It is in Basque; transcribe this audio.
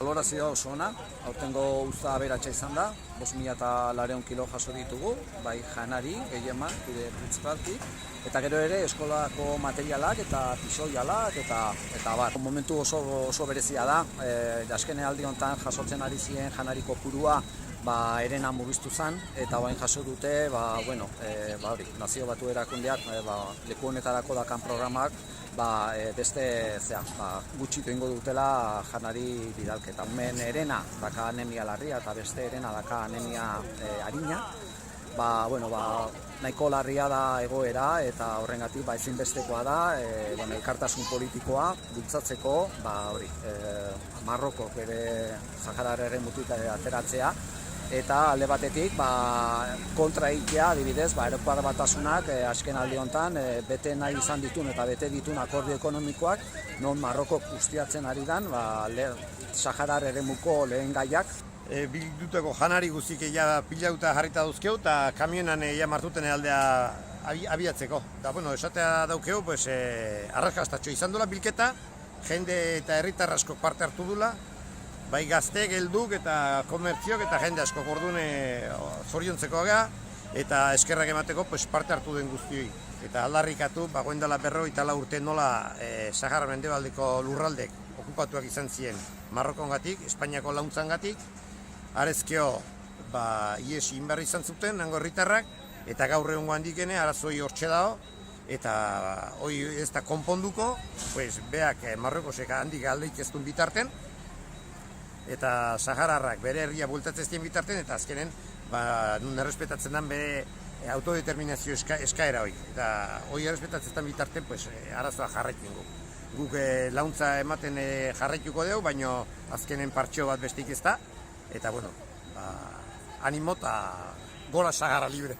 Valorazioa oso ona, aurtengo uzta aberatsa izan da, 5.200 kilo jaso ditugu, bai janari, gehieman, printzipalki, eta gero ere eskolako materialak eta pisoialak eta bar. Momentu oso berezia da, azken aldi honetan jasotzen ari ziren janari kopurua erena murriztu zen, eta orain jaso dute, Nazio Batu Erakundeak leku honetarako dakan programak beste gutxitu ingo dutela janari bidalketa. Hemen erena daka anemia larria eta beste erena daka anemia arina. Nahiko larria da egoera eta horrengatik ezinbestekoa da elkartasun politikoa bultzatzeko Marrokok bere Saharar eremutik ateratzea. Eta alde batetik kontra egitea, adibidez, Europar Batasunak azken aldi honetan bete nahi izan ditun eta bete ditun akordio ekonomikoak non Marrokok ustiatzen ari dan Saharar eremuko lehen gaiak. Bildutako janari guztik pilauta jarrita dauzkeu eta kamionan martuten aldea abiatzeko. Eta esatea daukeu, arrakastatxo izan dola bilketa, jende eta herritar askok parte hartu dula, bai gazte, gelduk eta komertziok eta jende asko gordune zoriontzeko gara eta eskerrak emateko parte hartu den guztioi. Eta aldarrikatu, goendala 54 urte nola Sahara mendebaldeko lurraldek okupatuak izan ziren Marrokongatik, Espainiako launtzangatik, arezkeo ies egin behar izan zuten, nango herritarrak, eta gaur egungo handikene arazoi hortxe dago, eta hoi ez da konponduko, beak Marrokosek handik aldeik ez duen bitarten, eta Sahararrak bere herria bueltatzen ziren bitarten, eta azkenen nun errespetatzen den bere autodeterminazio eskaera hori. Eta hori errespetatzen den bitarten, arazoa jarraitzen gu. Guk launtza ematen jarraituko dugu, baina azkenen partxo bat bestik ez da. Eta, animo eta gola Sahara libre.